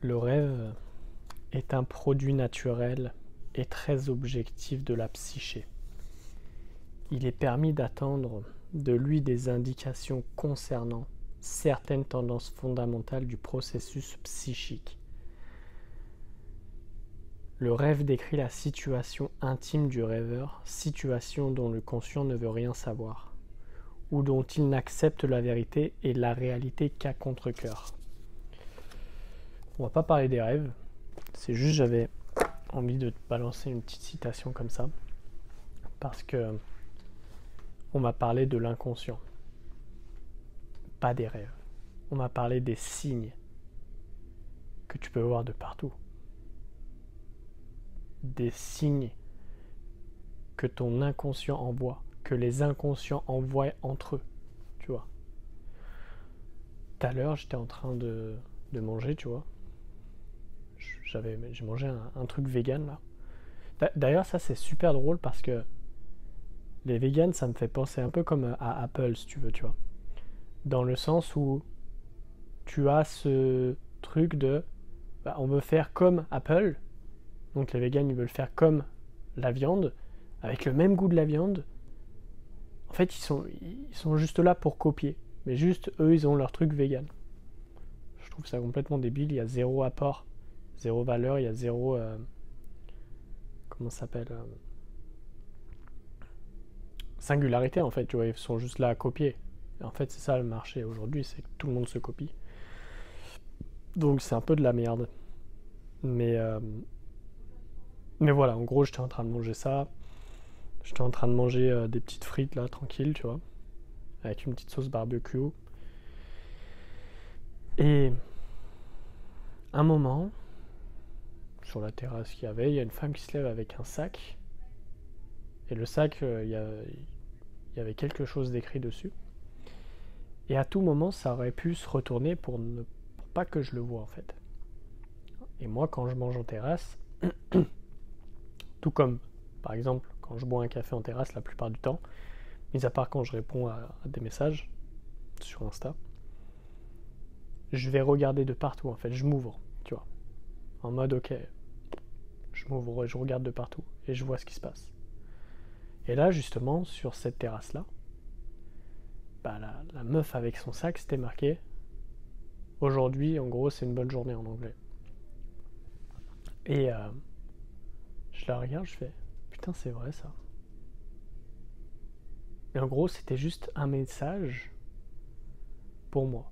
Le rêve est un produit naturel et très objectif de la psyché. Il est permis d'attendre de lui des indications concernant certaines tendances fondamentales du processus psychique. Le rêve décrit la situation intime du rêveur, situation dont le conscient ne veut rien savoir, ou dont il n'accepte la vérité et la réalité qu'à contre-cœur. On va pas parler des rêves, c'est juste j'avais envie de te balancer une petite citation comme ça, parce que on m'a parlé de l'inconscient, pas des rêves. On m'a parlé des signes que tu peux voir de partout. Des signes que ton inconscient envoie, que les inconscients envoient entre eux, tu vois. Tout à l'heure, j'étais en train de manger, tu vois. J'ai mangé un truc vegan, là. D'ailleurs, ça, c'est super drôle parce que les vegans, ça me fait penser un peu comme à Apple, si tu veux, tu vois. Dans le sens où tu as ce truc de on veut faire comme Apple, donc les vegans ils veulent faire comme la viande, avec le même goût de la viande. En fait, ils sont juste là pour copier, mais juste eux ils ont leur truc vegan. Je trouve ça complètement débile, il y a zéro apport, zéro valeur, il y a zéro comment ça s'appelle singularité en fait, tu vois, ils sont juste là à copier. Et en fait, c'est ça le marché aujourd'hui, c'est que tout le monde se copie. Donc c'est un peu de la merde. Mais voilà, en gros, j'étais en train de manger ça. J'étais en train de manger des petites frites là, tranquille, tu vois, avec une petite sauce barbecue. Et un moment, sur la terrasse qu'il y avait, il y a une femme qui se lève avec un sac. Et le sac, il y avait quelque chose d'écrit dessus. Et à tout moment, ça aurait pu se retourner pour pas que je le voie en fait. Et moi, quand je mange en terrasse, tout comme, par exemple, quand je bois un café en terrasse la plupart du temps, mis à part quand je réponds à des messages sur Insta, je vais regarder de partout en fait, je m'ouvre, tu vois, en mode ok, je m'ouvre et je regarde de partout et je vois ce qui se passe. Et là justement, sur cette terrasse là, la meuf avec son sac, c'était marqué aujourd'hui, en gros c'est une bonne journée en anglais. Et je la regarde, je fais putain c'est vrai ça. Et en gros c'était juste un message pour moi.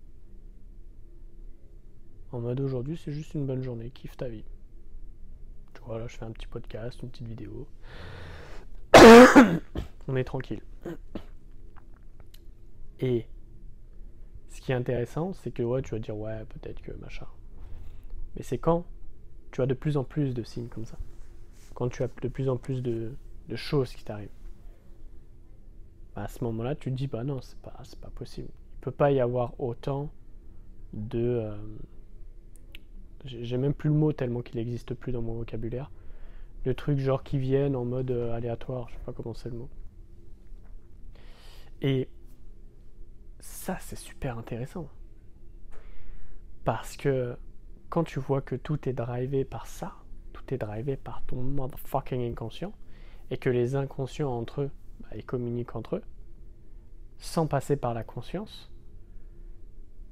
En mode aujourd'hui c'est juste une bonne journée, kiffe ta vie. Tu vois là je fais un petit podcast, une petite vidéo. On est tranquille. Et ce qui est intéressant, c'est que ouais, tu vas dire ouais, peut-être que machin. Mais c'est quand tu as de plus en plus de signes comme ça. Quand tu as de plus en plus de choses qui t'arrivent. À ce moment-là, tu te dis bah non, c'est pas possible. Il peut pas y avoir autant de j'ai même plus le mot tellement qu'il n'existe plus dans mon vocabulaire. De trucs genre qui viennent en mode aléatoire, je sais pas comment c'est le mot. Et ça, c'est super intéressant. Parce que quand tu vois que tout est drivé par ça, tout est drivé par ton motherfucking inconscient, et que les inconscients entre eux, ils communiquent entre eux, sans passer par la conscience.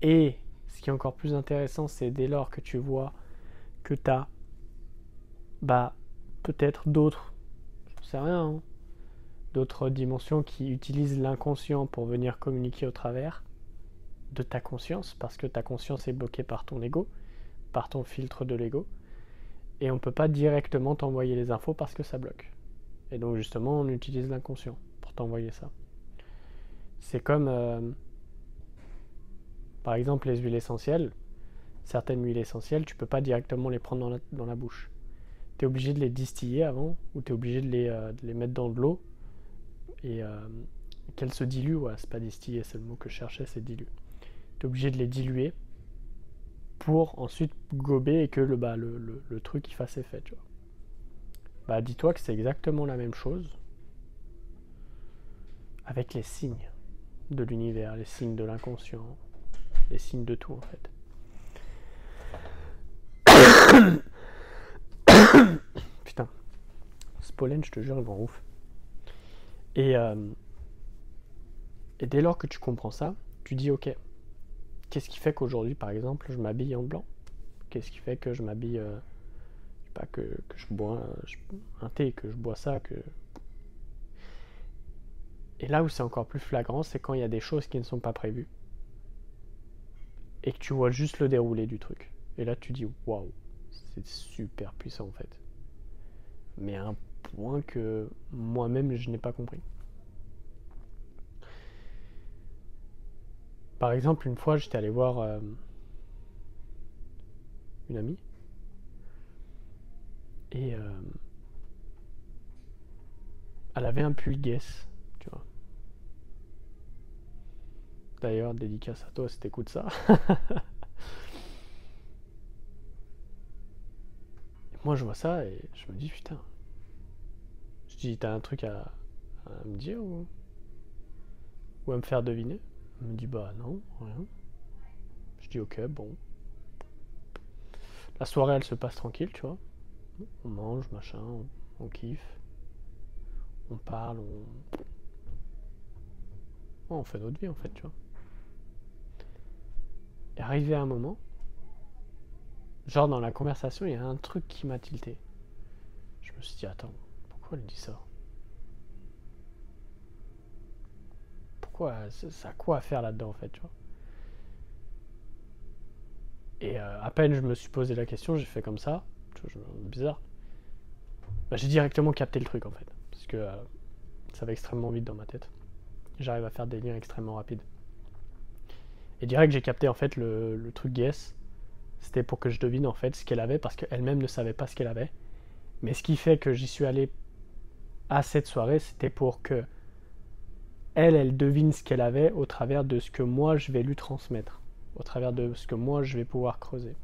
Et ce qui est encore plus intéressant, c'est dès lors que tu vois que tu as peut-être d'autres, je sais rien, hein, d'autres dimensions qui utilisent l'inconscient pour venir communiquer au travers de ta conscience, parce que ta conscience est bloquée par ton ego, par ton filtre de l'ego, et on ne peut pas directement t'envoyer les infos parce que ça bloque. Et donc justement, on utilise l'inconscient pour t'envoyer ça. C'est comme, par exemple, les huiles essentielles. Certaines huiles essentielles, tu ne peux pas directement les prendre dans la bouche. Tu es obligé de les distiller avant, ou tu es obligé de les mettre dans de l'eau, et qu'elles se diluent. Ouais, c'est pas distiller, c'est le mot que je cherchais, c'est diluer. Tu es obligé de les diluer pour ensuite gober et que le truc il fasse effet, tu vois. Dis-toi que c'est exactement la même chose avec les signes de l'univers, les signes de l'inconscient, les signes de tout en fait. Putain, ce pollen, je te jure, il m'en ouf. Et dès lors que tu comprends ça, tu dis ok, qu'est-ce qui fait qu'aujourd'hui, par exemple, je m'habille en blanc? Qu'est-ce qui fait que je m'habille, je sais pas, que je bois un thé, que je bois ça, que... Et là où c'est encore plus flagrant, c'est quand il y a des choses qui ne sont pas prévues. Et que tu vois juste le déroulé du truc. Et là, tu dis waouh, c'est super puissant en fait. Mais à un point que moi-même, je n'ai pas compris. Par exemple, une fois, j'étais allé voir une amie. Et elle avait un pull Guess, tu vois. D'ailleurs, dédicace à toi si t'écoutes ça. Et moi, je vois ça et je me dis, putain. Je dis, t'as un truc à me dire ou à me faire deviner? Elle me dit, bah non, rien. Je dis, ok, bon. La soirée, elle se passe tranquille, tu vois. On mange, machin, on kiffe. On parle, on fait notre vie, en fait, tu vois. Et arrivé à un moment, genre dans la conversation, il y a un truc qui m'a tilté. Je me suis dit, attends, pourquoi elle dit ça? Pourquoi ça a quoi à faire là-dedans, en fait, tu vois? Et à peine je me suis posé la question, j'ai fait comme ça, bizarre. Bah, j'ai directement capté le truc, en fait. Parce que ça va extrêmement vite dans ma tête. J'arrive à faire des liens extrêmement rapides. Et direct, j'ai capté, en fait, le truc guess. C'était pour que je devine, en fait, ce qu'elle avait, parce qu'elle-même ne savait pas ce qu'elle avait. Mais ce qui fait que j'y suis allé à cette soirée, c'était pour que elle devine ce qu'elle avait au travers de ce que moi je vais lui transmettre, au travers de ce que moi je vais pouvoir creuser.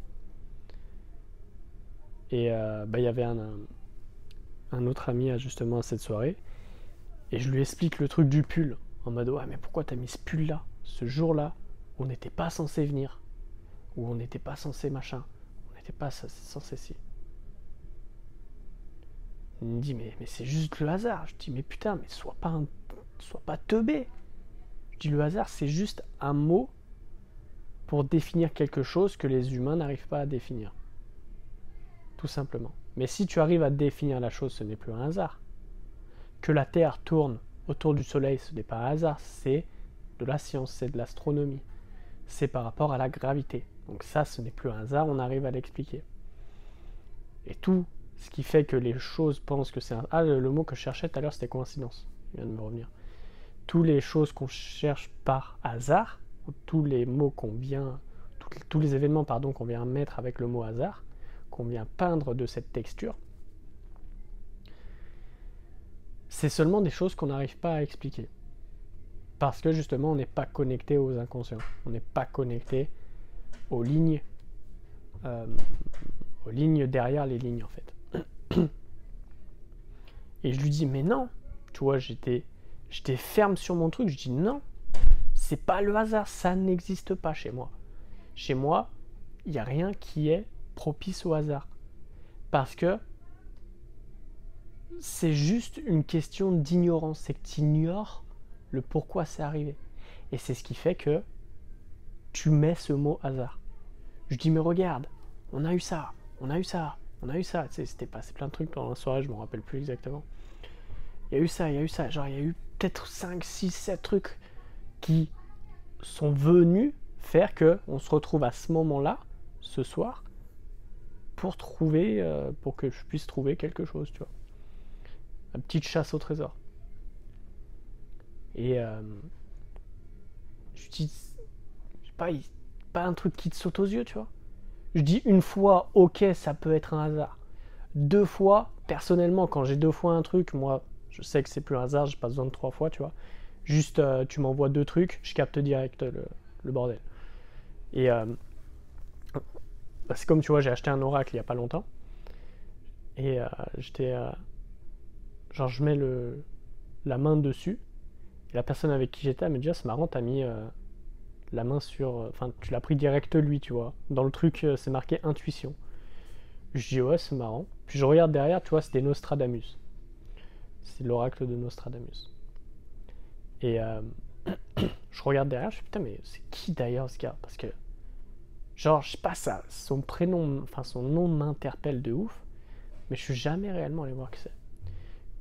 Et bah, y avait un autre ami justement à cette soirée, et je lui explique le truc du pull, en mode ouais mais pourquoi t'as mis ce pull là, ce jour là, où on n'était pas censé venir, où on n'était pas censé machin, on n'était pas censé si. Il me dit mais c'est juste le hasard. Je dis mais putain mais sois pas teubé. Je dis le hasard c'est juste un mot pour définir quelque chose que les humains n'arrivent pas à définir. Tout simplement. Mais si tu arrives à définir la chose, ce n'est plus un hasard. Que la Terre tourne autour du Soleil, ce n'est pas un hasard, c'est de la science, c'est de l'astronomie. C'est par rapport à la gravité. Donc ça, ce n'est plus un hasard, on arrive à l'expliquer. Et tout ce qui fait que les choses pensent que c'est un... Ah, le mot que je cherchais tout à l'heure, c'était coïncidence. Il vient de me revenir. Toutes les choses qu'on cherche par hasard, tous les mots qu'on vient... Tous les événements qu'on vient mettre avec le mot hasard, qu'on vient peindre de cette texture, c'est seulement des choses qu'on n'arrive pas à expliquer. Parce que justement, on n'est pas connecté aux inconscients. On n'est pas connecté aux lignes derrière les lignes, en fait. Et je lui dis, mais non, tu vois, j'étais ferme sur mon truc. Je dis, non, c'est pas le hasard, ça n'existe pas chez moi. Chez moi, il n'y a rien qui est propice au hasard. Parce que c'est juste une question d'ignorance. C'est que tu ignores le pourquoi c'est arrivé. Et c'est ce qui fait que tu mets ce mot hasard. Je dis, mais regarde, on a eu ça, on a eu ça, on a eu ça. Tu sais, c'était passé plein de trucs pendant la soirée, je me rappelle plus exactement. Il y a eu ça, il y a eu ça. Genre, il y a eu peut-être 5, 6, 7 trucs qui sont venus faire qu'on se retrouve à ce moment-là, ce soir, pour que je puisse trouver quelque chose, tu vois. Une petite chasse au trésor. Et je dis, pas un truc qui te saute aux yeux, tu vois. Je dis une fois, ok, ça peut être un hasard. 2 fois, personnellement, quand j'ai 2 fois un truc, moi, je sais que c'est plus un hasard, j'ai pas besoin de 3 fois, tu vois. Juste, tu m'envoies 2 trucs, je capte direct le bordel. Et c'est comme, tu vois, j'ai acheté un oracle il y a pas longtemps. Et genre, je mets la main dessus. Et la personne avec qui j'étais, elle me dit, ah, c'est marrant, t'as mis la main sur... Enfin, tu l'as pris direct lui, tu vois. Dans le truc, c'est marqué intuition. Je dis ouais, c'est marrant. Puis je regarde derrière, tu vois, c'était Nostradamus. C'est l'oracle de Nostradamus. Et je regarde derrière, je dis putain, mais c'est qui d'ailleurs ce gars? Parce que, genre, je sais pas, ça, son prénom, enfin son nom m'interpelle de ouf, mais je suis jamais réellement allé voir qui c'est.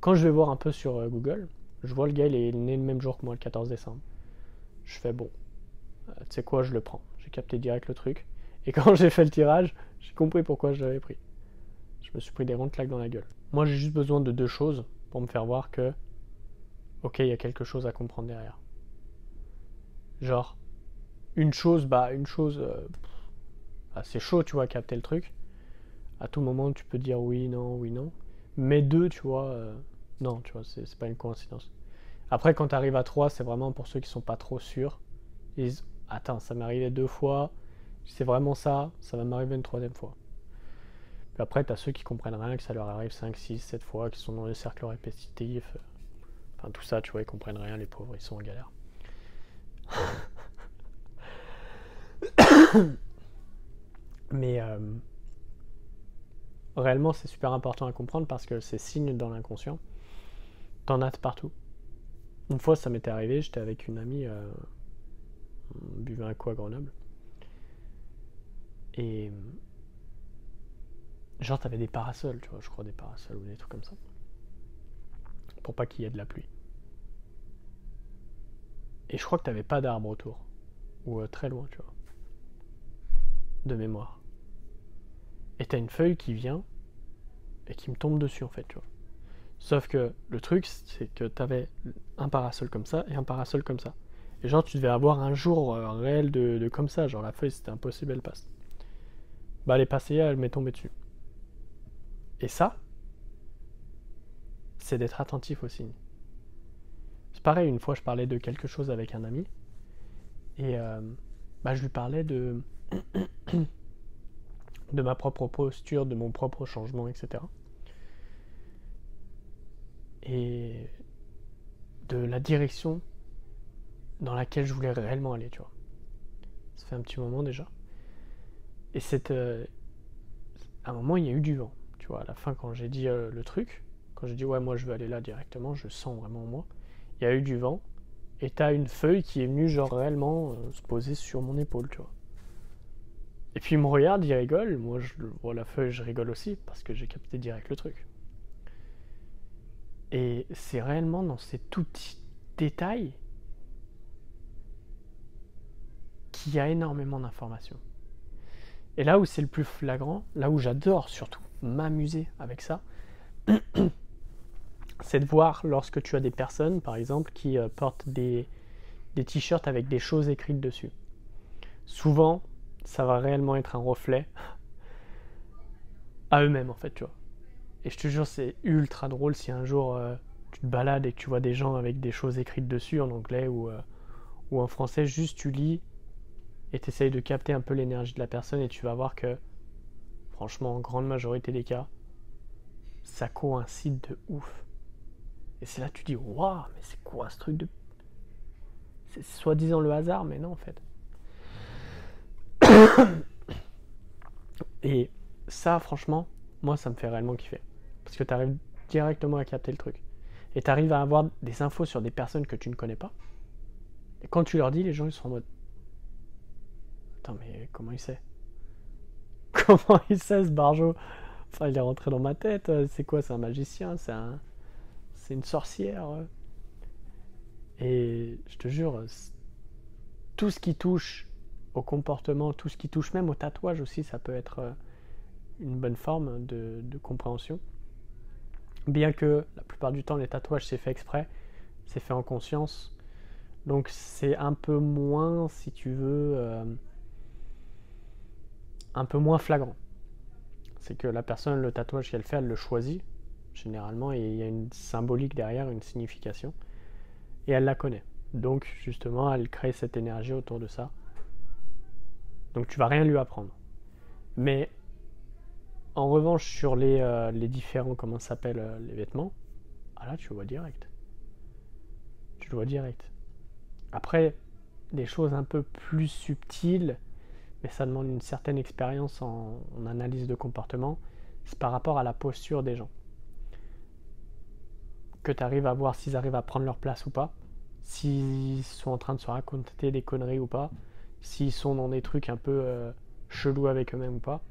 Quand je vais voir un peu sur Google, je vois le gars, il est né le même jour que moi, le 14 décembre. Je fais bon, tu sais quoi, je le prends. J'ai capté direct le truc. Et quand j'ai fait le tirage, j'ai compris pourquoi je l'avais pris. Je me suis pris des grandes claques dans la gueule. Moi, j'ai juste besoin de deux choses pour me faire voir que, ok, il y a quelque chose à comprendre derrière. Genre, une chose, c'est chaud, tu vois, à capter le truc. À tout moment, tu peux dire oui, non, oui, non. Mais deux, tu vois, non, tu vois, c'est pas une coïncidence. Après, quand tu arrives à trois, c'est vraiment pour ceux qui sont pas trop sûrs. Ils disent, attends, ça m'est arrivé deux fois, c'est vraiment ça, ça va m'arriver une troisième fois. Puis après, tu as ceux qui comprennent rien, que ça leur arrive 5, 6, 7 fois, qui sont dans les cercles répétitifs. Enfin, tout ça, tu vois, ils comprennent rien, les pauvres, ils sont en galère. Mais réellement, c'est super important à comprendre parce que ces signes dans l'inconscient, t'en as de partout. Une fois, ça m'était arrivé, j'étais avec une amie, on buvait un coup à Grenoble. Et genre, t'avais des parasols, tu vois, je crois, des parasols ou des trucs comme ça. Pour pas qu'il y ait de la pluie. Et je crois que t'avais pas d'arbre autour. Ou très loin, tu vois. De mémoire. Et t'as une feuille qui vient et qui me tombe dessus, en fait, tu vois. Sauf que le truc, c'est que t'avais un parasol comme ça et un parasol comme ça. Et genre, tu devais avoir un jour réel de comme ça. Genre, la feuille, c'était impossible, elle passe. Bah, elle est passée, elle m'est tombée dessus. Et ça, c'est d'être attentif aux signes. C'est pareil, une fois, je parlais de quelque chose avec un ami. Et je lui parlais de ma propre posture, de mon propre changement, etc. Et de la direction dans laquelle je voulais réellement aller, tu vois. Ça fait un petit moment déjà. Et à un moment, il y a eu du vent, tu vois. À la fin, quand j'ai dit le truc, quand j'ai dit ouais, moi je veux aller là directement, je sens vraiment moi, il y a eu du vent. Et t'as une feuille qui est venue genre réellement se poser sur mon épaule, tu vois. Et puis il me regarde, il rigole. Moi, je vois la feuille, je rigole aussi parce que j'ai capté direct le truc. Et c'est réellement dans ces tout petits détails qu'il y a énormément d'informations. Et là où c'est le plus flagrant, là où j'adore surtout m'amuser avec ça, c'est de voir lorsque tu as des personnes, par exemple, qui portent des t-shirts avec des choses écrites dessus. Souvent, ça va réellement être un reflet à eux-mêmes, en fait, tu vois. Et je te jure, c'est ultra drôle si un jour tu te balades et que tu vois des gens avec des choses écrites dessus en anglais ou en français, juste tu lis et tu essayes de capter un peu l'énergie de la personne et tu vas voir que, franchement, en grande majorité des cas, ça coïncide de ouf. Et c'est là que tu dis, waouh, mais c'est quoi ce truc de. C'est soi-disant le hasard, mais non, en fait. Et ça, franchement, moi, ça me fait réellement kiffer. Parce que tu arrives directement à capter le truc. Et tu arrives à avoir des infos sur des personnes que tu ne connais pas. Et quand tu leur dis, les gens, ils sont en mode, attends, mais comment il sait? Comment il sait, ce barjo? Enfin, il est rentré dans ma tête. C'est quoi? C'est un magicien? C'est une sorcière? Et je te jure, tout ce qui touche au comportement, tout ce qui touche même au tatouage aussi, ça peut être une bonne forme de compréhension. Bien que la plupart du temps, les tatouages, c'est fait exprès, c'est fait en conscience. Donc c'est un peu moins, si tu veux, un peu moins flagrant. C'est que la personne, le tatouage qu'elle fait, elle le choisit, généralement, et il y a une symbolique derrière, une signification, et elle la connaît. Donc justement, elle crée cette énergie autour de ça. Donc tu vas rien lui apprendre. Mais en revanche, sur les différents, comment ça s'appelle, les vêtements, ah là, tu le vois direct. Tu le vois direct. Après, des choses un peu plus subtiles, mais ça demande une certaine expérience en analyse de comportement. c'est par rapport à la posture des gens. Que tu arrives à voir s'ils arrivent à prendre leur place ou pas, s'ils sont en train de se raconter des conneries ou pas, s'ils sont dans des trucs un peu chelous avec eux-mêmes ou pas.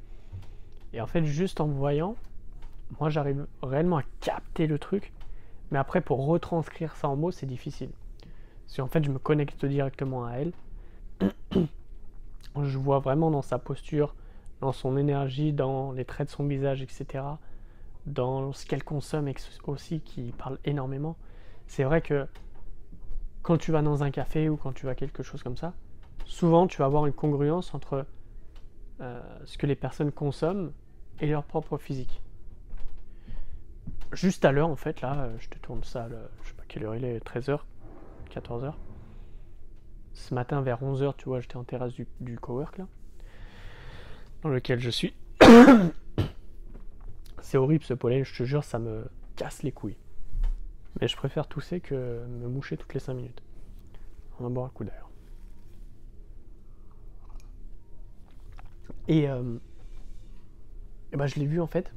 Et en fait, juste en me voyant, moi j'arrive réellement à capter le truc, mais après pour retranscrire ça en mots, c'est difficile. Parce qu'en fait, je me connecte directement à elle. Je vois vraiment dans sa posture, dans son énergie, dans les traits de son visage, etc. Dans ce qu'elle consomme aussi, qui parle énormément. C'est vrai que quand tu vas dans un café ou quand tu vas quelque chose comme ça, souvent tu vas avoir une congruence entre ce que les personnes consomment et leur propre physique. Juste à l'heure, en fait, là, je te tourne ça, je sais pas quelle heure il est, 13h, 14h. Ce matin, vers 11h, tu vois, j'étais en terrasse du cowork, là, dans lequel je suis. C'est horrible ce pollen, je te jure, ça me casse les couilles. Mais je préfère tousser que me moucher toutes les 5 minutes. On va boire un coup d'air. Et ben, je l'ai vu en fait.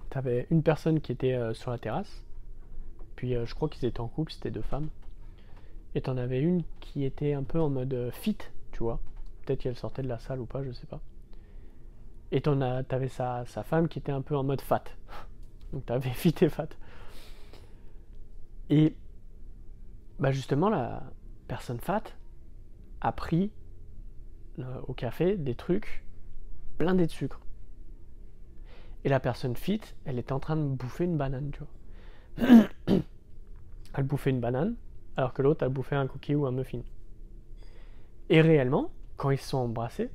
T'avais une personne qui était sur la terrasse. Puis je crois qu'ils étaient en couple, c'était 2 femmes. Et t'en avais une qui était un peu en mode fit, tu vois. Peut-être qu'elle sortait de la salle ou pas, je sais pas. Et t'avais sa femme qui était un peu en mode fat. Donc t'avais fit et fat. Et bah justement, la personne fat a pris au café des trucs blindés de sucre. Et la personne fit, elle était en train de bouffer une banane, tu vois. Elle bouffait une banane, alors que l'autre, elle bouffait un cookie ou un muffin. Et réellement, quand ils se sont embrassés,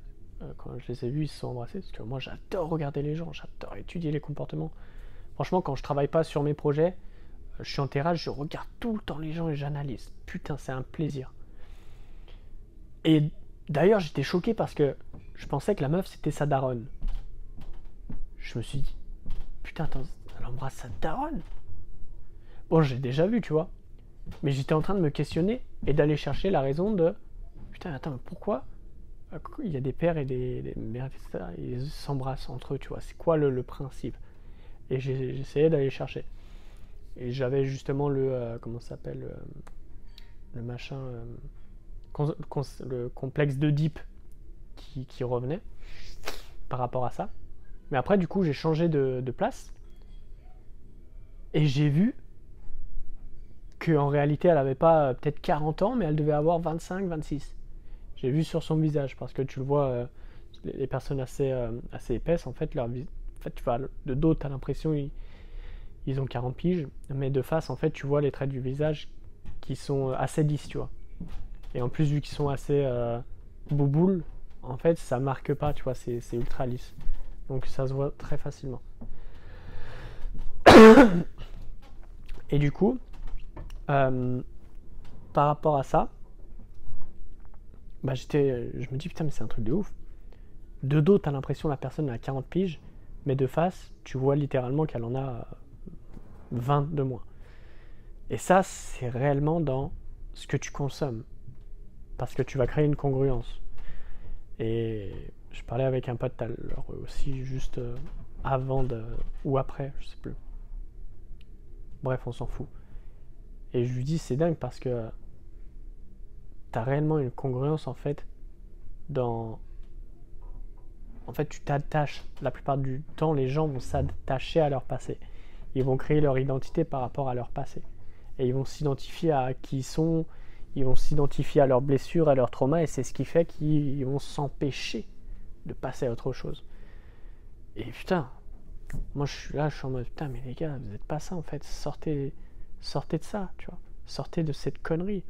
quand je les ai vus, ils se sont embrassés, parce que moi j'adore regarder les gens, j'adore étudier les comportements. Franchement, quand je travaille pas sur mes projets, je suis en terrasse, je regarde tout le temps les gens et j'analyse. Putain, c'est un plaisir. Et d'ailleurs, j'étais choqué parce que je pensais que la meuf, c'était sa daronne. Je me suis dit, putain, attends, elle embrasse sa daronne. Bon, j'ai déjà vu, tu vois. Mais j'étais en train de me questionner et d'aller chercher la raison de, putain, attends, mais pourquoi il y a des pères et des mères, etc. Ils s'embrassent entre eux, tu vois. C'est quoi le principe? Et j'essayais d'aller chercher. Et j'avais justement comment ça s'appelle, le machin, le complexe d'Oedipe qui revenait par rapport à ça. Mais après, du coup, j'ai changé de place. Et j'ai vu qu'en réalité, elle avait pas peut-être 40 ans, mais elle devait avoir 25, 26. J'ai vu sur son visage, parce que tu le vois, les personnes assez épaisses, en fait, en fait, tu vois, de dos, tu as l'impression ils ont 40 piges, mais de face, en fait, tu vois les traits du visage qui sont assez lisses, tu vois. Et en plus, vu qu'ils sont assez bouboules, en fait, ça marque pas, tu vois, c'est ultra lisse. Donc ça se voit très facilement. Et du coup, par rapport à ça, bah je me dis putain mais c'est un truc de ouf. De dos t'as l'impression que la personne a 40 piges, mais de face tu vois littéralement qu'elle en a 20 de moins. Et ça c'est réellement dans ce que tu consommes, parce que tu vas créer une congruence. Et je parlais avec un pote tout à l'heure aussi, juste avant ou après, je sais plus. Bref, on s'en fout. Et je lui dis c'est dingue parce que t'as réellement une congruence en fait dans... En fait tu t'attaches, la plupart du temps les gens vont s'attacher à leur passé. Ils vont créer leur identité par rapport à leur passé. Et ils vont s'identifier à qui ils sont, ils vont s'identifier à leurs blessures, à leurs traumas, et c'est ce qui fait qu'ils vont s'empêcher de passer à autre chose. Et putain, moi je suis là, je suis en mode putain mais les gars, vous êtes pas ça en fait, sortez de ça, tu vois. Sortez de cette connerie.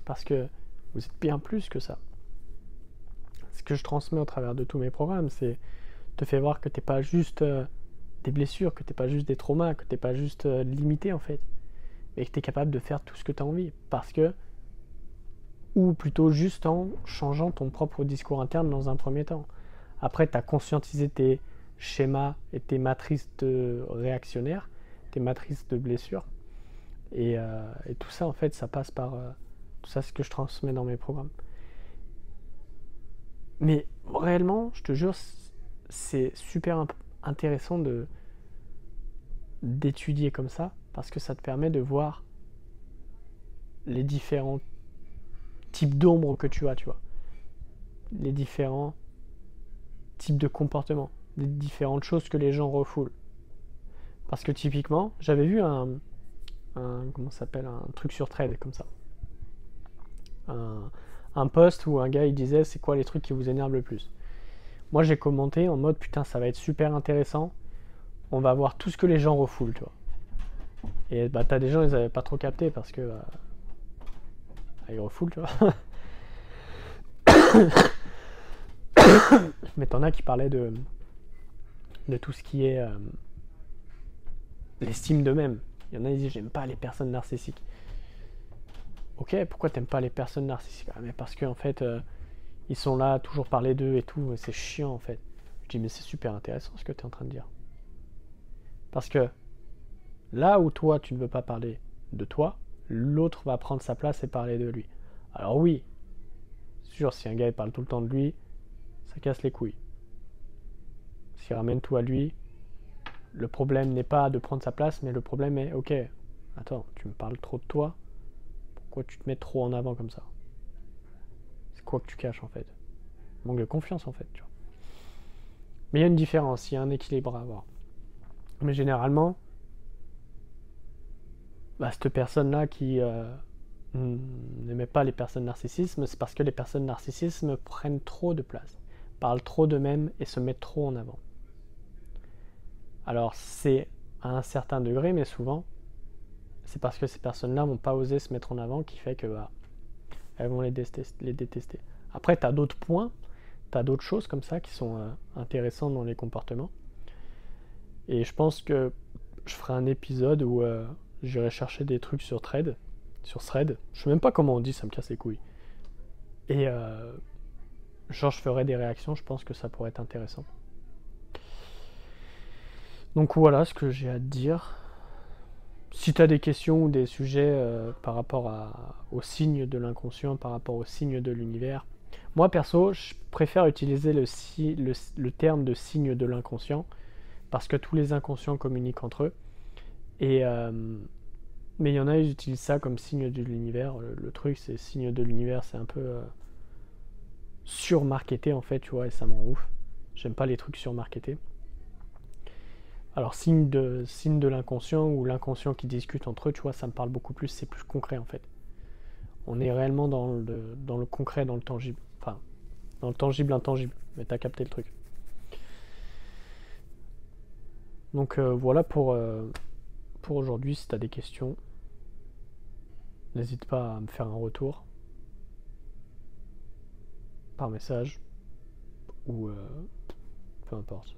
Parce que vous êtes bien plus que ça. Ce que je transmets au travers de tous mes programmes, c'est te faire voir que t'es pas juste des blessures, que t'es pas juste des traumas, que t'es pas juste limité en fait. Mais que t'es capable de faire tout ce que t'as envie. Parce que, ou plutôt juste en changeant ton propre discours interne dans un premier temps. Après, t'as conscientisé tes schémas et tes matrices de réactionnaires, tes matrices de blessures. Et tout ça, en fait, ça passe par... tout ça, c'est ce que je transmets dans mes programmes. Mais réellement, je te jure, c'est super intéressant d'étudier comme ça, parce que ça te permet de voir les différents types d'ombres que tu as, tu vois. Les différents types de comportements, les différentes choses que les gens refoulent. Parce que typiquement, j'avais vu comment ça s'appelle, un truc sur Thread comme ça. Un post où un gars il disait c'est quoi les trucs qui vous énervent le plus. Moi j'ai commenté en mode putain ça va être super intéressant, on va voir tout ce que les gens refoulent, tu vois. Et bah t'as des gens ils avaient pas trop capté parce que ils refoulent, tu vois. Mais t'en as qui parlaient de tout ce qui est l'estime d'eux-mêmes. Il y en a qui disent j'aime pas les personnes narcissiques. Ok, pourquoi t'aimes pas les personnes narcissiques? Ah, mais parce qu'en fait ils sont là à toujours parler d'eux et tout, et c'est chiant en fait. Je dis mais c'est super intéressant ce que tu es en train de dire. Parce que là où toi tu ne veux pas parler de toi, l'autre va prendre sa place et parler de lui. Alors oui, sûr, si un gars il parle tout le temps de lui, ça casse les couilles. S'il ramène tout à lui, le problème n'est pas de prendre sa place, mais le problème est, ok, attends, tu me parles trop de toi, pourquoi tu te mets trop en avant comme ça? C'est quoi que tu caches en fait? Manque de confiance en fait, tu vois. Mais il y a une différence, il y a un équilibre à avoir. Mais généralement, cette personne-là qui n'aimait pas les personnes narcissistes, c'est parce que les personnes narcissistes prennent trop de place, parlent trop d'eux-mêmes et se mettent trop en avant. Alors c'est à un certain degré, mais souvent, c'est parce que ces personnes-là n'ont pas osé se mettre en avant qui fait que elles vont les détester. Après, tu as d'autres points, tu as d'autres choses comme ça qui sont intéressantes dans les comportements. Et je pense que je ferai un épisode où j'irai chercher des trucs sur Thread. Je sais même pas comment on dit, ça me casse les couilles. Et genre je ferai des réactions, je pense que ça pourrait être intéressant. Donc voilà ce que j'ai à te dire. Si tu as des questions ou des sujets par rapport aux signes de l'inconscient, par rapport aux signes de l'univers, moi perso, je préfère utiliser le terme de signe de l'inconscient parce que tous les inconscients communiquent entre eux. Et mais il y en a, ils utilisent ça comme signe de l'univers. Le truc, c'est signe de l'univers, c'est un peu surmarketé en fait, tu vois, et ça m'en rend ouf. J'aime pas les trucs surmarketés. Alors signe de l'inconscient ou l'inconscient qui discute entre eux, tu vois, ça me parle beaucoup plus, c'est plus concret en fait. On est réellement dans le concret, dans le tangible. Enfin, dans le tangible intangible. Mais t'as capté le truc. Donc voilà pour aujourd'hui. Si t'as des questions, n'hésite pas à me faire un retour par message ou peu importe.